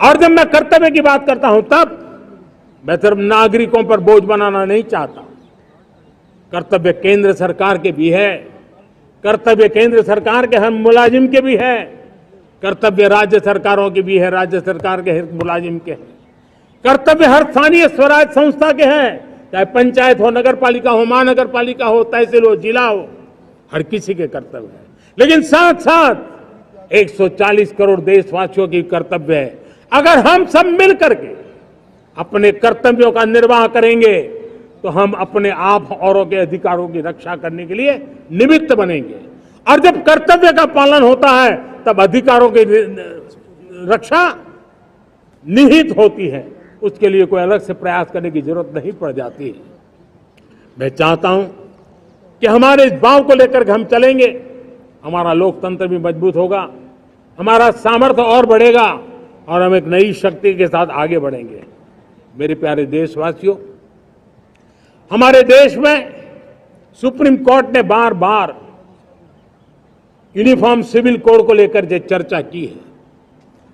और जब मैं कर्तव्य की बात करता हूं तब मैं सिर्फ नागरिकों पर बोझ बनाना नहीं चाहता। कर्तव्य केंद्र सरकार के भी है, कर्तव्य केंद्र सरकार के हर मुलाजिम के भी है, कर्तव्य राज्य सरकारों के भी है, राज्य सरकार के हर मुलाजिम के है, कर्तव्य हर स्थानीय स्वराज संस्था के हैं, चाहे पंचायत हो, नगर पालिका हो, महानगर पालिका हो, तहसील हो, जिला हो, हर किसी के कर्तव्य है। लेकिन साथ साथ 140 करोड़ देशवासियों की कर्तव्य है। अगर हम सब मिल करके अपने कर्तव्यों का निर्वाह करेंगे तो हम अपने आप औरों के अधिकारों की रक्षा करने के लिए निमित्त बनेंगे। और जब कर्तव्य का पालन होता है तब अधिकारों की रक्षा निहित होती है, उसके लिए कोई अलग से प्रयास करने की जरूरत नहीं पड़ जाती है। मैं चाहता हूं कि हमारे इस भाव को लेकर के हम चलेंगे, हमारा लोकतंत्र भी मजबूत होगा, हमारा सामर्थ्य और बढ़ेगा और हम एक नई शक्ति के साथ आगे बढ़ेंगे। मेरे प्यारे देशवासियों, हमारे देश में सुप्रीम कोर्ट ने बार बार यूनिफॉर्म सिविल कोड को लेकर जो चर्चा की है,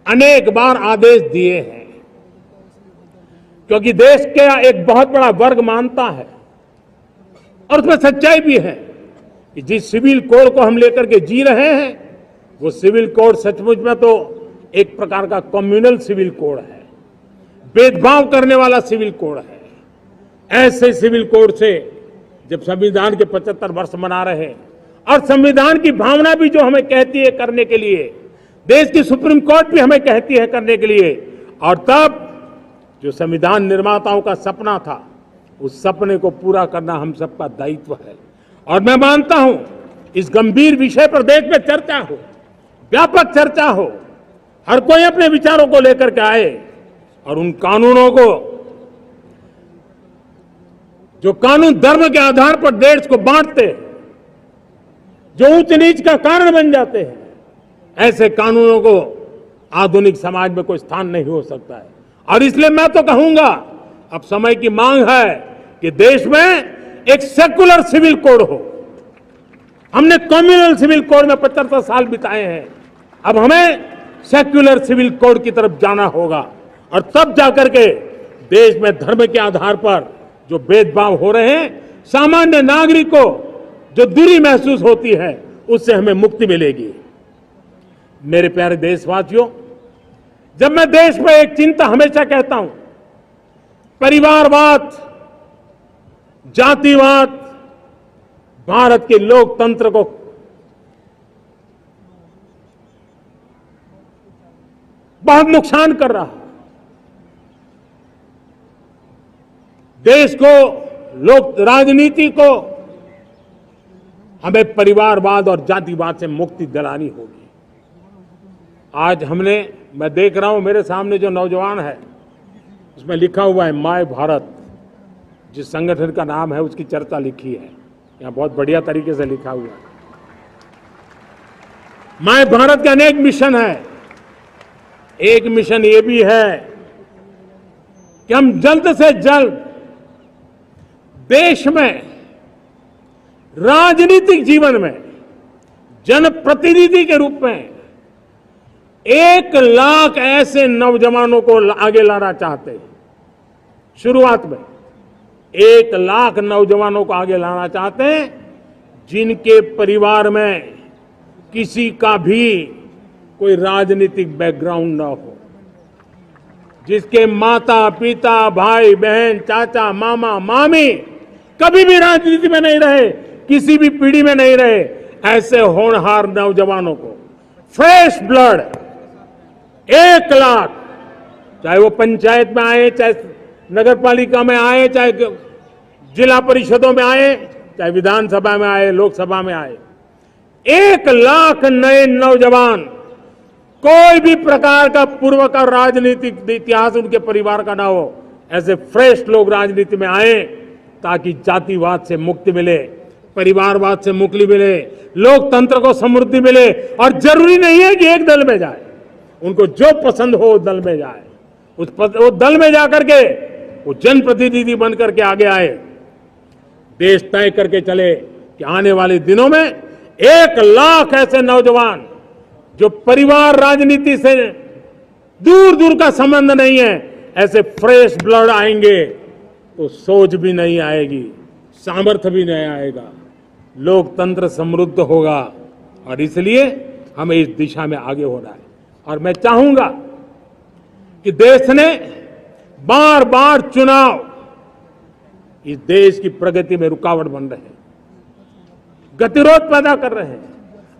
अनेक बार आदेश दिए हैं, क्योंकि देश का एक बहुत बड़ा वर्ग मानता है और उसमें सच्चाई भी है कि जिस सिविल कोड को हम लेकर के जी रहे हैं वो सिविल कोड सचमुच में तो एक प्रकार का कम्युनल सिविल कोड है, भेदभाव करने वाला सिविल कोड है। ऐसे सिविल कोड से जब संविधान के 75 वर्ष मना रहे हैं और संविधान की भावना भी जो हमें कहती है करने के लिए, देश की सुप्रीम कोर्ट भी हमें कहती है करने के लिए, और तब जो संविधान निर्माताओं का सपना था उस सपने को पूरा करना हम सबका दायित्व है। और मैं मानता हूं इस गंभीर विषय पर देश में चर्चा हो, व्यापक चर्चा हो, हर कोई अपने विचारों को लेकर के आए और उन कानूनों को, जो कानून धर्म के आधार पर देश को बांटते, जो ऊंच नीच का कारण बन जाते हैं, ऐसे कानूनों को आधुनिक समाज में कोई स्थान नहीं हो सकता है। और इसलिए मैं तो कहूंगा अब समय की मांग है कि देश में एक सेकुलर सिविल कोड हो। हमने कम्युनल सिविल कोड में 75 साल बिताए हैं, अब हमें सेक्युलर सिविल कोड की तरफ जाना होगा और तब जाकर के देश में धर्म के आधार पर जो भेदभाव हो रहे हैं, सामान्य नागरिक को जो दूरी महसूस होती है, उससे हमें मुक्ति मिलेगी। मेरे प्यारे देशवासियों, जब मैं देश में एक चिंता हमेशा कहता हूं, परिवारवाद, जातिवाद भारत के लोकतंत्र को बहुत नुकसान कर रहा है। देश को, लोक राजनीति को हमें परिवारवाद और जातिवाद से मुक्ति दिलानी होगी। आज मैं देख रहा हूं मेरे सामने जो नौजवान है उसमें लिखा हुआ है माय भारत, जिस संगठन का नाम है उसकी चर्चा लिखी है, यहां बहुत बढ़िया तरीके से लिखा हुआ है। माय भारत के अनेक मिशन है, एक मिशन ये भी है कि हम जल्द से जल्द देश में राजनीतिक जीवन में जनप्रतिनिधि के रूप में 1 लाख ऐसे नौजवानों को आगे लाना चाहते हैं। शुरुआत में 1 लाख नौजवानों को आगे लाना चाहते हैं जिनके परिवार में किसी का भी कोई राजनीतिक बैकग्राउंड न हो, जिसके माता पिता भाई बहन चाचा मामा मामी कभी भी राजनीति में नहीं रहे, किसी भी पीढ़ी में नहीं रहे, ऐसे होनहार नौजवानों को फ्रेश ब्लड 1 लाख, चाहे वो पंचायत में आए, चाहे नगर पालिका में आए, चाहे जिला परिषदों में आए, चाहे विधानसभा में आए, लोकसभा में आए, 1 लाख नए नौजवान, कोई भी प्रकार का पूर्व का राजनीतिक इतिहास उनके परिवार का ना हो, ऐसे फ्रेश लोग राजनीति में आए ताकि जातिवाद से मुक्ति मिले, परिवारवाद से मुक्ति मिले, लोकतंत्र को समृद्धि मिले। और जरूरी नहीं है कि एक दल में जाए, उनको जो पसंद हो उस दल में जाए, उस दल में जाकर के वो जनप्रतिनिधि बन करके आगे आए। देश तय करके चले कि आने वाले दिनों में 1 लाख ऐसे नौजवान जो परिवार राजनीति से दूर दूर का संबंध नहीं है। ऐसे फ्रेश ब्लड आएंगे तो सोच भी नहीं आएगी, सामर्थ्य भी नहीं आएगा, लोकतंत्र समृद्ध होगा। और इसलिए हमें इस दिशा में आगे होना है। और मैं चाहूंगा कि देश ने बार बार चुनाव इस देश की प्रगति में रुकावट बन रहे हैं, गतिरोध पैदा कर रहे हैं।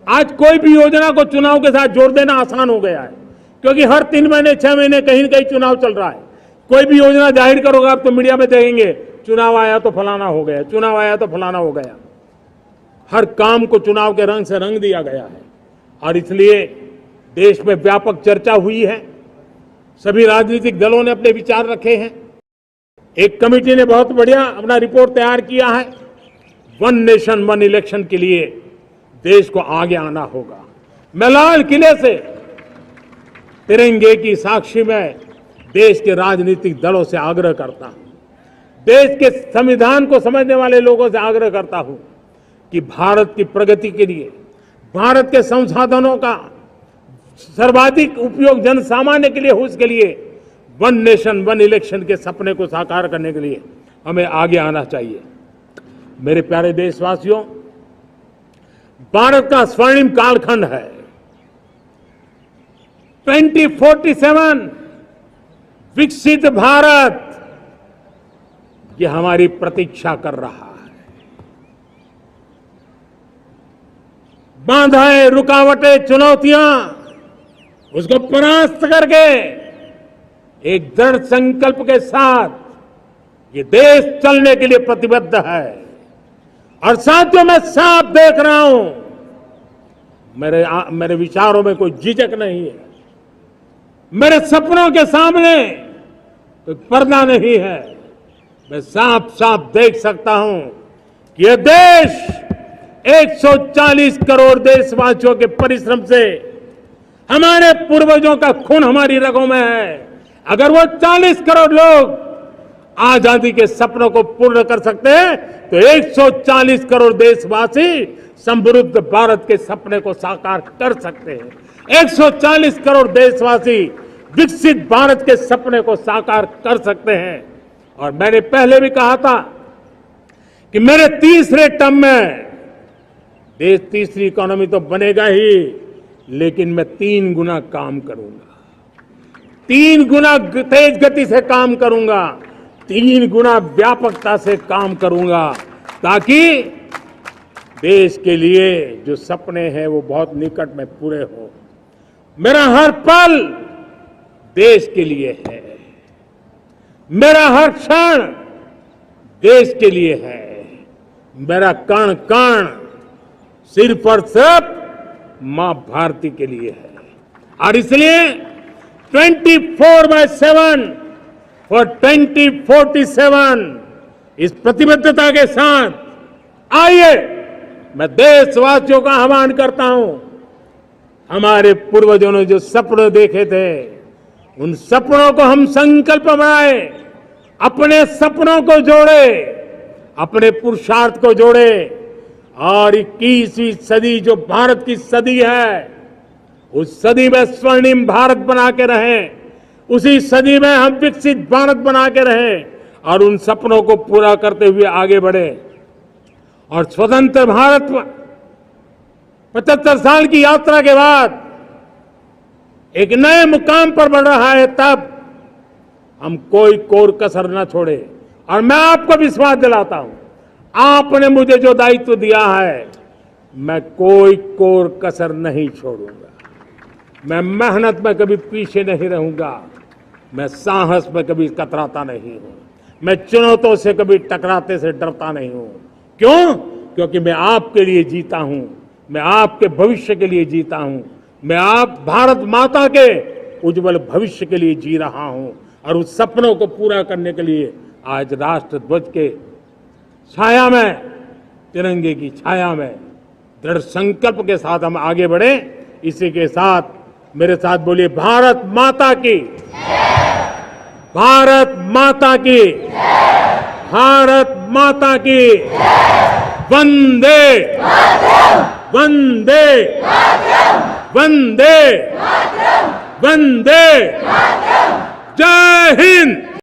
आज कोई भी योजना को चुनाव के साथ जोड़ देना आसान हो गया है, क्योंकि हर 3 महीने 6 महीने कहीं न कहीं चुनाव चल रहा है। कोई भी योजना जाहिर करोगे आप तो मीडिया में देखेंगे, चुनाव आया तो फलाना हो गया, चुनाव आया तो फलाना हो गया। हर काम को चुनाव के रंग से रंग दिया गया है। और इसलिए देश में व्यापक चर्चा हुई है, सभी राजनीतिक दलों ने अपने विचार रखे हैं। एक कमेटी ने बहुत बढ़िया अपना रिपोर्ट तैयार किया है। वन नेशन वन इलेक्शन के लिए देश को आगे आना होगा। मैं लाल किले से तिरंगे की साक्षी में देश के राजनीतिक दलों से आग्रह करता हूं, देश के संविधान को समझने वाले लोगों से आग्रह करता हूं कि भारत की प्रगति के लिए, भारत के संसाधनों का सर्वाधिक उपयोग जन सामान्य के लिए हो, उसके लिए वन नेशन वन इलेक्शन के सपने को साकार करने के लिए हमें आगे आना चाहिए। मेरे प्यारे देशवासियों, भारत का स्वर्णिम कालखंड है। 2047 विकसित भारत, ये हमारी प्रतीक्षा कर रहा है। बाधाएं, रुकावटें, चुनौतियां, उसको परास्त करके एक दृढ़ संकल्प के साथ ये देश चलने के लिए प्रतिबद्ध है। और साथियों, मैं साफ देख रहा हूं, मेरे विचारों में कोई झिझक नहीं है, मेरे सपनों के सामने कोई पर्दा नहीं है। मैं साफ साफ देख सकता हूं कि यह देश 140 करोड़ देशवासियों के परिश्रम से, हमारे पूर्वजों का खून हमारी रगों में है। अगर वो 40 करोड़ लोग आजादी के सपनों को पूर्ण कर सकते हैं तो 140 करोड़ देशवासी समृद्ध भारत के सपने को साकार कर सकते हैं। 140 करोड़ देशवासी विकसित भारत के सपने को साकार कर सकते हैं। और मैंने पहले भी कहा था कि मेरे तीसरे टर्म में देश तीसरी इकोनॉमी तो बनेगा ही, लेकिन मैं 3 गुना काम करूंगा, 3 गुना तेज गति से काम करूंगा, 3 गुना व्यापकता से काम करूंगा, ताकि देश के लिए जो सपने हैं वो बहुत निकट में पूरे हो। मेरा हर पल देश के लिए है, मेरा हर क्षण देश के लिए है, मेरा कण कण सिर्फ और सिर्फ मां भारती के लिए है। और इसलिए 24/7 और 2047 इस प्रतिबद्धता के साथ आइए, मैं देशवासियों का आह्वान करता हूं। हमारे पूर्वजों ने जो सपने देखे थे, उन सपनों को हम संकल्प बनाए, अपने सपनों को जोड़े, अपने पुरुषार्थ को जोड़े, और 21वीं सदी जो भारत की सदी है, उस सदी में स्वर्णिम भारत बना के रहें, उसी सदी में हम विकसित भारत बना के रहें और उन सपनों को पूरा करते हुए आगे बढ़े। और स्वतंत्र भारत 75 साल की यात्रा के बाद एक नए मुकाम पर बढ़ रहा है, तब हम कोई कोर कसर न छोड़े। और मैं आपको विश्वास दिलाता हूं, आपने मुझे जो दायित्व दिया है, मैं कोई कोर कसर नहीं छोड़ूंगा। मैं मेहनत में कभी पीछे नहीं रहूंगा, मैं साहस में कभी कतराता नहीं हूं, मैं चुनौतियों से कभी टकराते से डरता नहीं हूं। क्यों? क्योंकि मैं आपके लिए जीता हूं, मैं आपके भविष्य के लिए जीता हूं, मैं आप भारत माता के उज्जवल भविष्य के लिए जी रहा हूं। और उस सपनों को पूरा करने के लिए आज राष्ट्र ध्वज के छाया में, तिरंगे की छाया में दृढ़ संकल्प के साथ हम आगे बढ़े। इसी के साथ मेरे साथ बोलिए, भारत माता की, भारत माता की, भारत माता की, वंदे वंदे वंदे वंदे जय हिंद।